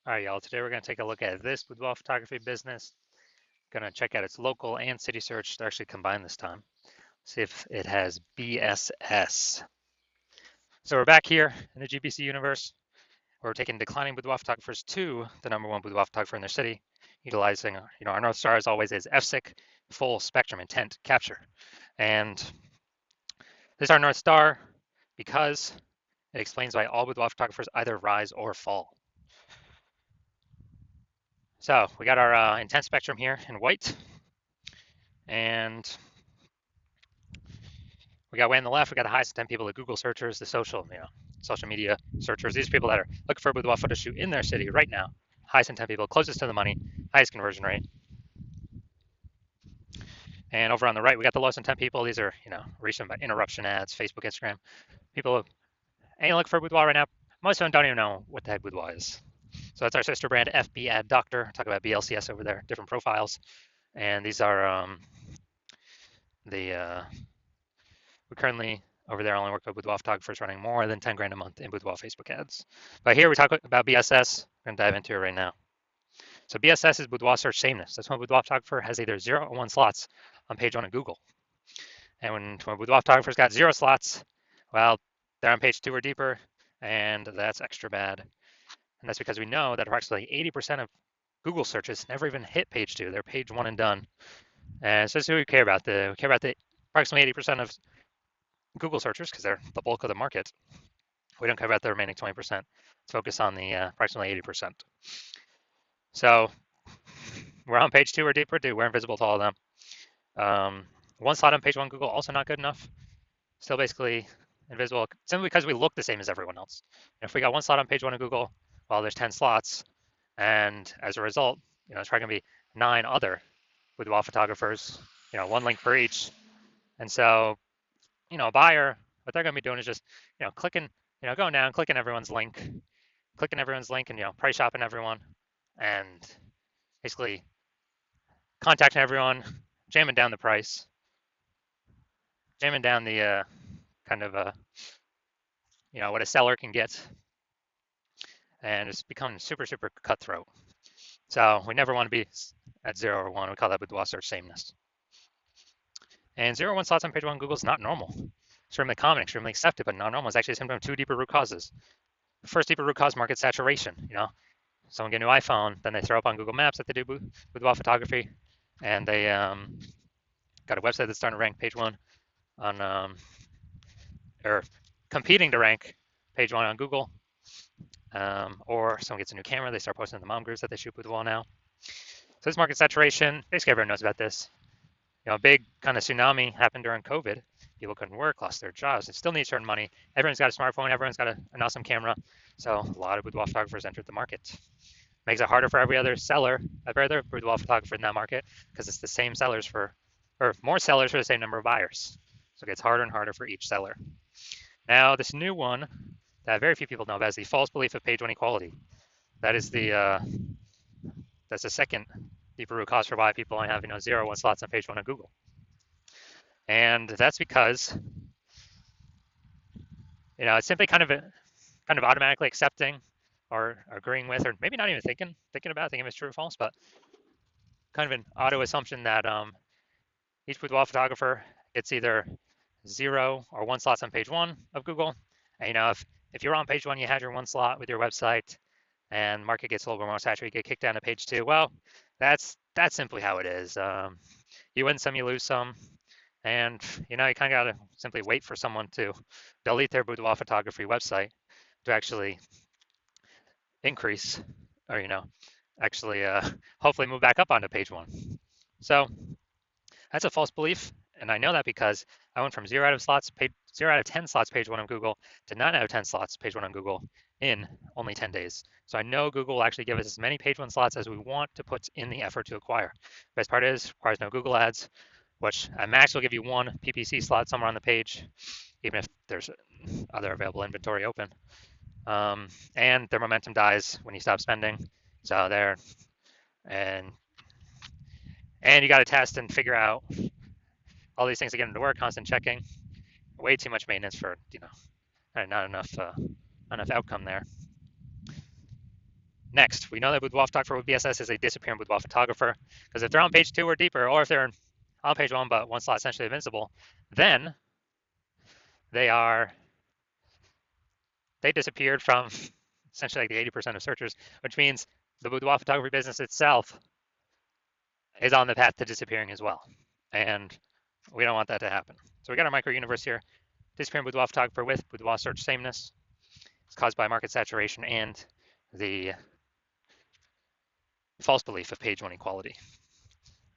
All right, y'all. Today we're going to take a look at this boudoir photography business. Going to check out its local and city search. They're actually combined this time. See if it has BSS. So we're back here in the GBC universe. We're taking declining boudoir photographers to the #1 boudoir photographer in their city, utilizing our North Star as always is FSIC, full spectrum intent capture. And this is our North Star because it explains why all boudoir photographers either rise or fall. So we got our intent spectrum here in white, and we got way on the left, we got the highest intent people, the Google searchers, the social media searchers. These people that are looking for a boudoir photo shoot in their city right now. Highest intent people, closest to the money, highest conversion rate. And over on the right, we got the lowest intent people. These are, recent interruption ads, Facebook, Instagram. People ain't looking for a boudoir right now. Most of them don't even know what the heck boudoir is. So that's our sister brand, FB Ad Doctor. Talk about BLCS over there, different profiles. And these are we currently over there only work with boudoir photographers running more than 10 grand a month in boudoir Facebook ads. But here we talk about BSS. We're going to dive into it right now. So BSS is boudoir search sameness. That's when a boudoir photographer has either 0 or 1 slots on page 1 of Google. And when a boudoir photographer's got 0 slots, well, they're on page 2 or deeper, and that's extra bad. And that's because we know that approximately 80% of Google searches never even hit page 2. They're page 1 and done. And so this is what we care about. We care about the approximately 80% of Google searchers because they're the bulk of the market. We don't care about the remaining 20%. Let's focus on the approximately 80%. So we're on page 2 or deeper, dude. We're invisible to all of them. 1 slot on page 1 Google, also not good enough. Still basically invisible simply because we look the same as everyone else. And if we got 1 slot on page 1 of Google, well, there's 10 slots. And as a result, it's probably going to be 9 other boudoir photographers, 1 link for each. And so, a buyer, what they're going to be doing is just, clicking, going down, clicking everyone's link and, price shopping everyone and basically contacting everyone, jamming down the price, jamming down the kind of, what a seller can get. And it's become super, super cutthroat. So we never want to be at 0 or 1. We call that boudoir search sameness. And 0 or 1 slots on page 1 Google is not normal. Extremely common, extremely accepted, but not normal. It's actually a symptom of 2 deeper root causes. The first deeper root cause, market saturation. Someone get a new iPhone, then they throw up on Google Maps that they do boudoir photography, and they got a website that's starting to rank page 1 on, or competing to rank page 1 on Google. Or someone gets a new camera, they start posting in the mom groups that they shoot boudoir now. So this market saturation, basically everyone knows about this. A big kind of tsunami happened during COVID. People couldn't work, lost their jobs, and still need to earn money. Everyone's got a smartphone, everyone's got an awesome camera. So a lot of boudoir photographers entered the market. Makes it harder for every other boudoir photographer in that market, because it's the same sellers or more sellers for the same number of buyers. So it gets harder and harder for each seller. Now, this new one that very few people know about is the false belief of page 1 equality. That is that's the second deeper root cause for why people only have 0 or 1 slots on page 1 of Google. And that's because it's simply kind of automatically accepting or agreeing with, or maybe not even thinking about thinking if it's true or false, but kind of an auto assumption that each boudoir photographer gets either 0 or 1 slots on page 1 of Google. And if you're on page 1, you had your 1 slot with your website, and market gets a little bit more saturated, you get kicked down to page 2. Well, that's simply how it is. You win some, you lose some, and you kind of got to simply wait for someone to delete their boudoir photography website to actually increase, or actually hopefully move back up onto page 1. So that's a false belief, and I know that because I went from 0 out of 10 slots page 1 on Google to 9 out of 10 slots page 1 on Google in only 10 days. So I know Google will actually give us as many page 1 slots as we want to put in the effort to acquire. Best part is, requires no Google ads, which at max will give you 1 PPC slot somewhere on the page, even if there's other available inventory open. And their momentum dies when you stop spending. So there, and you got to test and figure out all these things to get them to work, constant checking. Way too much maintenance for, not enough outcome there. Next, we know that boudoir photographer with BSS is a disappearing boudoir photographer, because if they're on page 2 or deeper, or if they're on page 1 but one slot essentially invincible, then they disappeared from essentially like the 80% of searchers, which means the boudoir photography business itself is on the path to disappearing as well. And we don't want that to happen. So we got our micro universe here. Disappearing boudoir photographer with boudoir search sameness. It's caused by market saturation and the false belief of page 1 equality.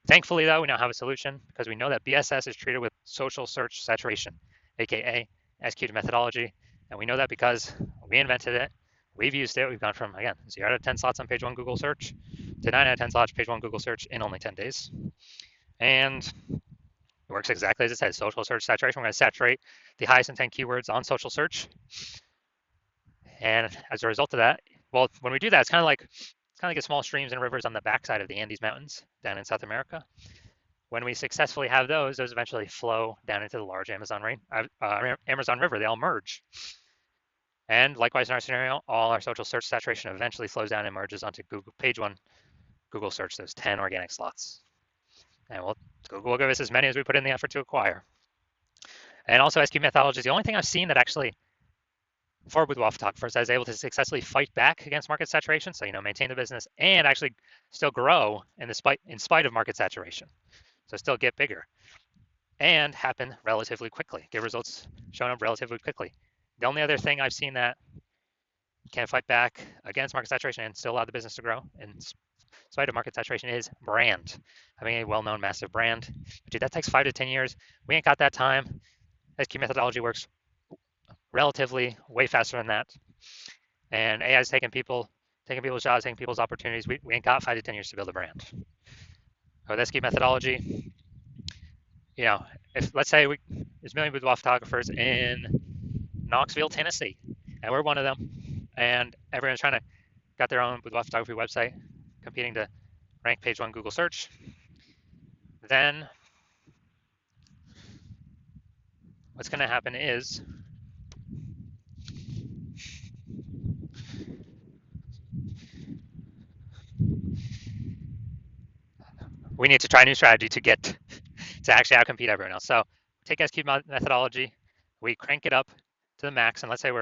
Thankfully, though, we now have a solution because we know that BSS is treated with social search saturation, aka executed methodology. And we know that because we invented it, we've used it. We've gone from, again, 0 out of 10 slots on page 1 Google search to 9 out of 10 slots page 1 Google search in only 10 days. And it works exactly as it says, social search saturation. We're going to saturate the highest intent keywords on social search. And as a result of that, well, when we do that, it's kind of like the small streams and rivers on the backside of the Andes Mountains down in South America. When we successfully have those eventually flow down into the large Amazon River. They all merge. And likewise in our scenario, all our social search saturation eventually flows down and merges onto Google page 1 Google search, those 10 organic slots. And Google will give us as many as we put in the effort to acquire. And also SQ methodology is the only thing I've seen that actually, for boudoir photographers, that is able to successfully fight back against market saturation. So, maintain the business and actually still grow in spite of market saturation. So still get bigger and happen relatively quickly, get results shown up relatively quickly. The only other thing I've seen that can fight back against market saturation and still allow the business to grow in spite of market saturation is brand. Having a well-known, massive brand. Dude, that takes 5 to 10 years. We ain't got that time. SQ methodology works relatively way faster than that. And AI is taking people's jobs, taking people's opportunities. We ain't got 5 to 10 years to build a brand. With SQ methodology, if let's say there's a million boudoir photographers in Knoxville, Tennessee, and we're one of them, and everyone's got their own boudoir photography website, competing to rank page 1 Google search, then what's going to happen is we need to try a new strategy to actually outcompete everyone else. So take SQ methodology, we crank it up to the max, and let's say we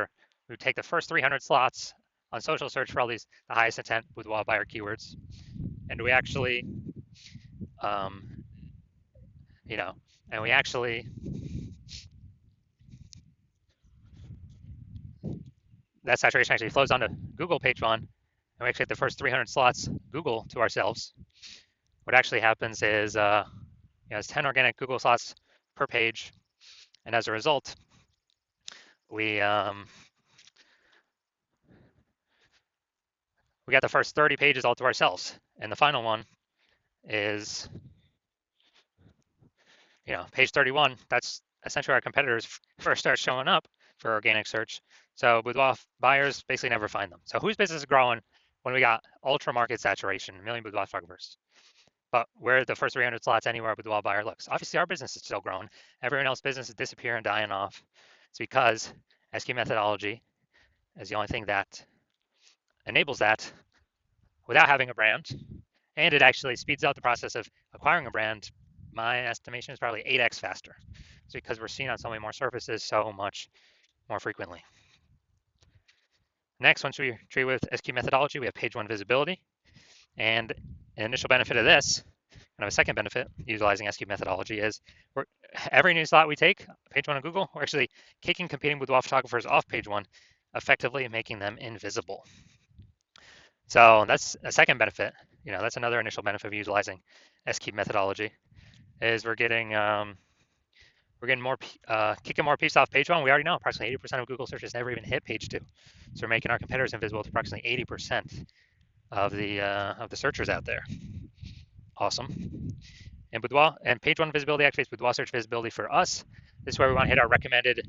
take the first 300 slots on social search for all the highest intent boudoir buyer keywords, and we actually, that saturation actually flows onto Google page 1, and we actually get the first 300 slots Google to ourselves. What actually happens is it's 10 organic Google slots per page, and as a result, we got the first 30 pages all to ourselves, and the final one is page 31. That's essentially our competitors first start showing up for organic search. So boudoir buyers basically never find them. So whose business is growing when we got ultra market saturation, a million boudoir photographers? But where the first 300 slots anywhere a boudoir buyer looks. Obviously, our business is still growing. Everyone else's business is disappearing, dying off. It's because SQ methodology is the only thing that enables that without having a brand. And it actually speeds up the process of acquiring a brand. My estimation is probably 8x faster. It's because we're seen on so many more surfaces so much more frequently. Next, once we treat with SQ methodology, we have page 1 visibility. And an initial benefit of this, kind of a second benefit utilizing SQ methodology, is every new slot we take, page 1 of Google, we're actually kicking competing boudoir photographers off page 1, effectively making them invisible. So that's a second benefit. That's another initial benefit of utilizing SQ methodology, is we're getting more kicking more pieces off page 1. We already know approximately 80% of Google searches never even hit page 2, so we're making our competitors invisible to approximately 80% of the searchers out there. Awesome. And page 1 visibility activates boudoir search visibility for us. This is where we want to hit our recommended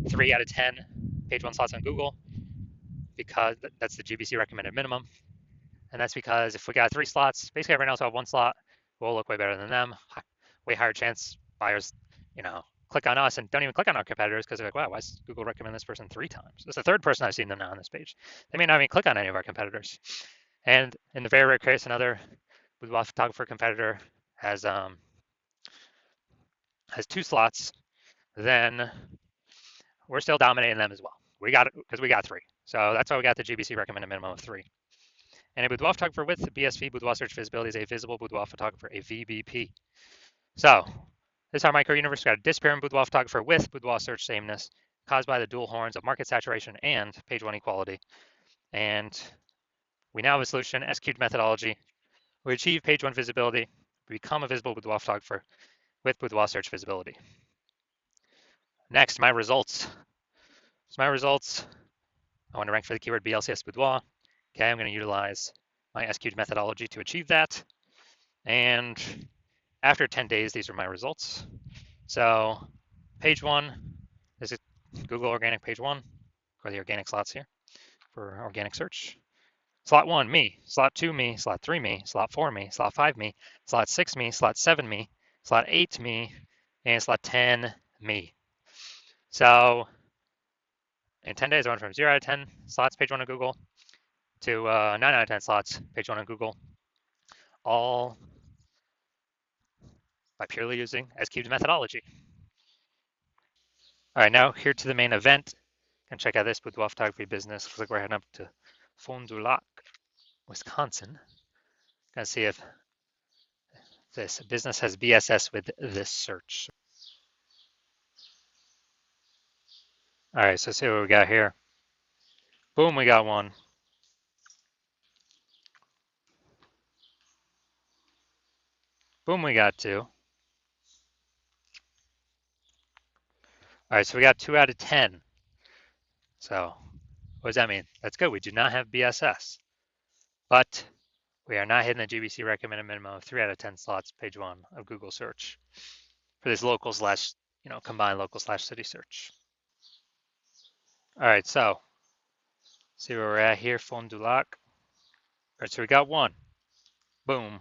3 out of 10 page 1 slots on Google, because that's the GBC recommended minimum. And that's because if we got 3 slots, basically everyone else will have 1 slot, we'll look way better than them. Way higher chance buyers, click on us and don't even click on our competitors because they're like, wow, why does Google recommend this person 3 times? It's the 3rd person I've seen them now on this page. They may not even click on any of our competitors. And in the very rare case, another boudoir photographer competitor has two slots, then we're still dominating them as well. We got it because we got three. So that's why we got the GBC recommended minimum of three. And a boudoir photographer with BSV, boudoir search visibility, is a visible boudoir photographer, a VBP. So this is our micro universe. We got a disappearing boudoir photographer with boudoir search sameness caused by the dual horns of market saturation and page one equality. And we now have a solution, SQ'd methodology. We achieve page one visibility. We become a visible boudoir photographer with boudoir search visibility. Next, my results. So my results, I want to rank for the keyword BLCS boudoir. Okay, I'm going to utilize my SQ'd methodology to achieve that. And after 10 days, these are my results. So page one, this is Google organic page one, or the organic slots here for organic search. Slot one, me. Slot two, me. Slot three, me. Slot four, me. Slot five, me. Slot six, me. Slot seven, me. Slot eight, me. And slot 10, me. So in 10 days, I went from 0 out of 10 slots, page one on Google, to 9 out of 10 slots, page one on Google, all by purely using SQ's methodology. All right, now here to the main event. And check out this boudoir photography business. Looks like we're heading up to Fond du Lac, Wisconsin. Gonna see if this business has BSS with this search. All right, so see what we got here. Boom, we got one. Boom, we got two. All right, so we got 2 out of 10. So what does that mean? That's good. We do not have BSS, but we are not hitting the GBC recommended minimum of 3 out of 10 slots, page one of Google search for this local slash, combined local slash city search. All right, so see where we're at here, Fond du Lac. All right, so we got one. Boom.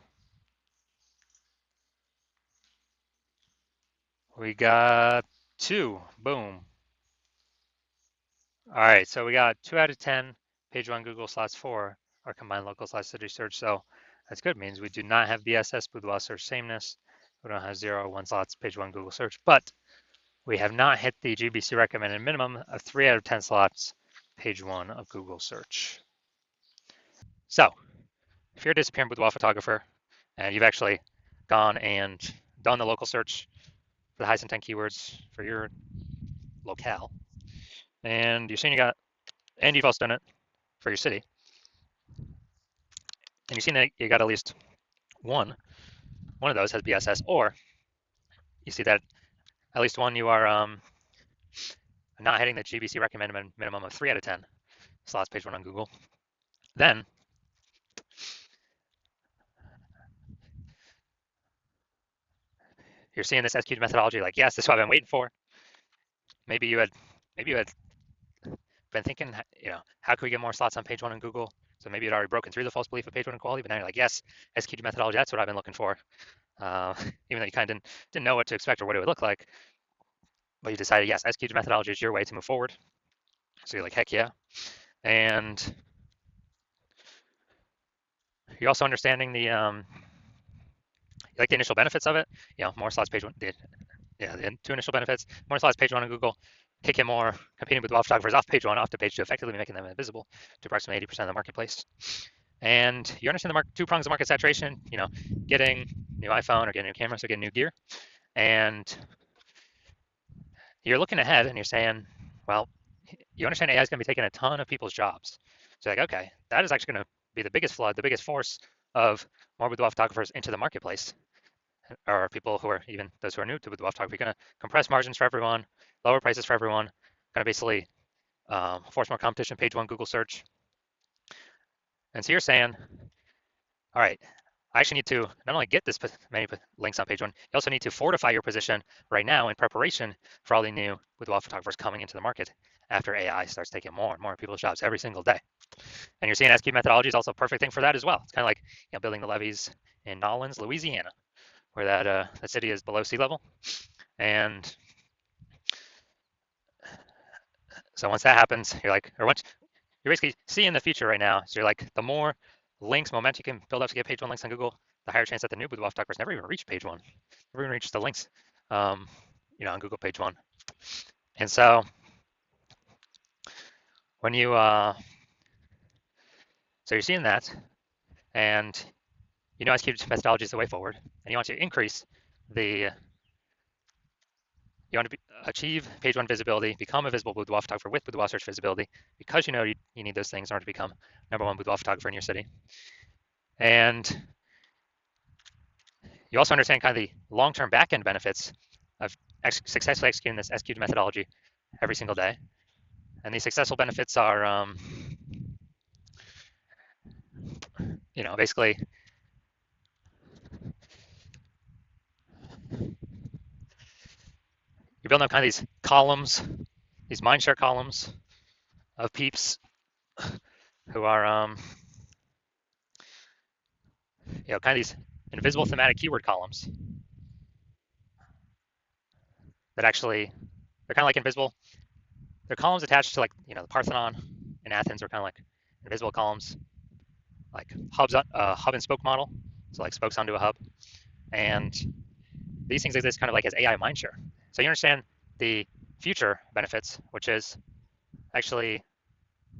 We got two. Boom. All right, so we got 2 out of 10, page one Google slots for our combined local slash city search. So that's good. It means we do not have BSS, boudoir search sameness. We don't have 0 or 1 slots, page one Google search, but we have not hit the GBC recommended minimum of 3 out of 10 slots, page one of Google search. So if you're a disappearing boudoir photographer and you've actually gone and done the local search for the highest intent keywords for your locale, and you've also done it for your city, and you've seen that you got at least one of those has BSS, or you see that at least one you are not hitting the GBC recommended minimum of 3 out of 10 slots, page one on Google, then you're seeing this SQ methodology like, yes, this is what I've been waiting for. Maybe you had been thinking, how can we get more slots on page one on Google? So maybe you'd already broken through the false belief of page one equality, but now you're like, yes, SQ methodology, that's what I've been looking for. Even though you kind of didn't know what to expect or what it would look like, but you decided, yes, SQ methodology is your way to move forward. So you're like, heck yeah. And you're also understanding the initial benefits of it. More slots, page one. The two initial benefits: more slots, page one on Google, kick in more competing with boudoir photographers off page one, off to page two, effectively making them invisible to approximately 80% of the marketplace. And you understand the two prongs of market saturation. Getting new iPhone or getting new camera, so getting new gear, and you're looking ahead and you're saying, well, you understand AI is going to be taking a ton of people's jobs. So like, okay, that is actually going to be the biggest flood, the biggest force of more boudoir photographers into the marketplace, or people who are even those who are new to boudoir photography, going to compress margins for everyone, lower prices for everyone, going to basically force more competition, page one Google search. And so you're saying, all right, I actually need to not only get this many links on page one, you also need to fortify your position right now in preparation for all the new boudoir photographers coming into the market after AI starts taking more and more people's jobs every single day. And you're seeing SQ methodology is also a perfect thing for that as well. It's kind of like building the levees in Nolens, Louisiana, where that city is below sea level. And so once that happens, you're like, or once you're basically seeing the future right now. So you're like, the more links, momentum you can build up to get page one links on Google, the higher chance that the new Boudoir talkers never even reach page one, never even reach the links, on Google page one. And so when so you're seeing that, and SQ's methodology is the way forward, and you want to increase the you want to achieve page one visibility, become a visible boudoir photographer with boudoir search visibility, because you need those things in order to become number one boudoir photographer in your city. And you also understand kind of the long-term back-end benefits of successfully executing this SQ'd methodology every single day. And these successful benefits are, basically you're building up kind of these columns, these mindshare columns of peeps who are, kind of these invisible thematic keyword columns that actually, they're kind of like invisible. They're columns attached to, like, the Parthenon in Athens are kind of like invisible columns, like hubs, hub and spoke model. So like spokes onto a hub. And these things exist kind of like as AI mindshare. So you understand the future benefits, which is actually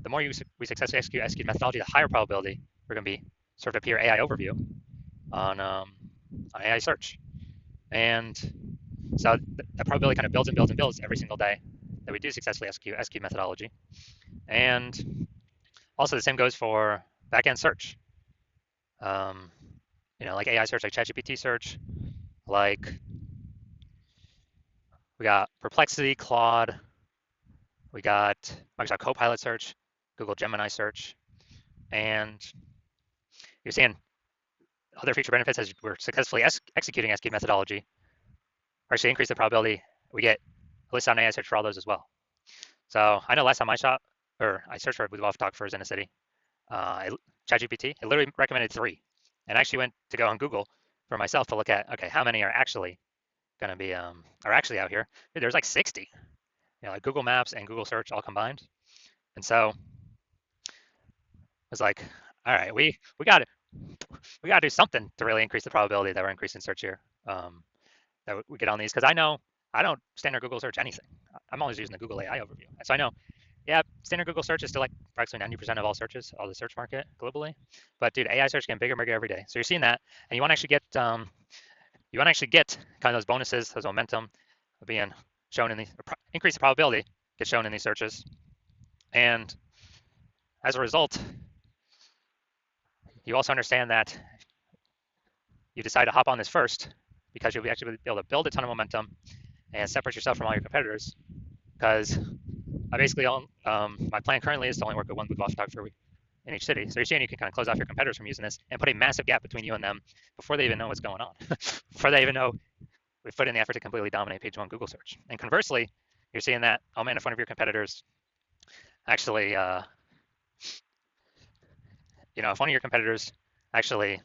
the more we successfully execute methodology, the higher probability we're going to be sort of appear AI overview on AI search. And so that probability kind of builds and builds and builds every single day that we do successfully execute methodology. And also the same goes for backend search. Like AI search, like ChatGPT search, like we got Perplexity, Claude, we got Microsoft Copilot search, Google Gemini search, and you're seeing other feature benefits as we're successfully executing SQ methodology are actually increase the probability we get a list on AI search for all those as well. So I know last time I searched for boudoir photographers in a city, ChatGPT, it literally recommended 3. And I actually went to go on Google for myself to look at, okay, how many are actually going to be, are actually out here. Dude, there's like 60, like Google Maps and Google Search all combined. And so I was like, all right, we got to do something to really increase the probability that we're increasing search here, that we get on these. Because I know I don't standard Google search anything. I'm always using the Google AI overview. And so I know, yeah, standard Google search is still like approximately 90% of all searches, all the search market globally. But dude, AI search getting bigger and bigger every day. So you're seeing that, and you want to actually get kind of those bonuses, those momentum of being shown in the increase the probability get shown in these searches. And as a result, you also understand that you decide to hop on this first because you'll be actually be able to build a ton of momentum and separate yourself from all your competitors. Because I basically my plan currently is to only work with one boudoir photographer in each city. So you're seeing you can kind of close off your competitors from using this and put a massive gap between you and them before they even know what's going on, before they even know we've put in the effort to completely dominate page one Google search. And conversely, you're seeing that if one of your competitors actually, if one of your competitors actually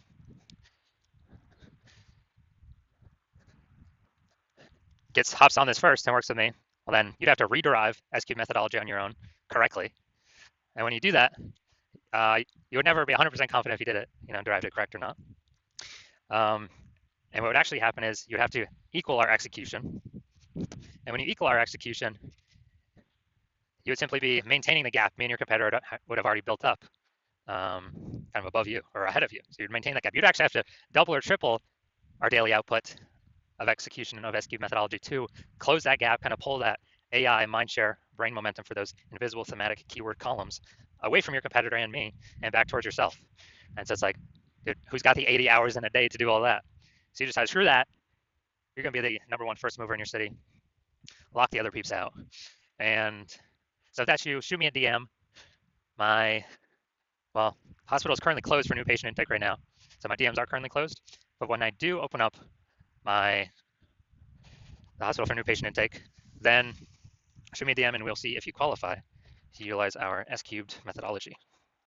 hops on this first and works with me, well, then you'd have to rederive SQ methodology on your own correctly. And when you do that, you would never be 100% confident if you did it, derived it correct or not. And what would actually happen is you'd have to equal our execution. And when you equal our execution, you would simply be maintaining the gap me and your competitor would have already built up, kind of above you or ahead of you. So you'd maintain that gap. You'd actually have to double or triple our daily output of execution and of SQ methodology to close that gap, kind of pull that AI mindshare brain momentum for those invisible thematic keyword columns away from your competitor and me and back towards yourself. And so it's like, dude, who's got the 80 hours in a day to do all that? So you decide, screw that. You're going to be the number one first mover in your city. Lock the other peeps out. And so if that's you, shoot me a DM. My hospital is currently closed for new patient intake right now. So my DMs are currently closed. But when I do open up the hospital for new patient intake, then shoot me a DM and we'll see if you qualify to utilize our S cubed methodology.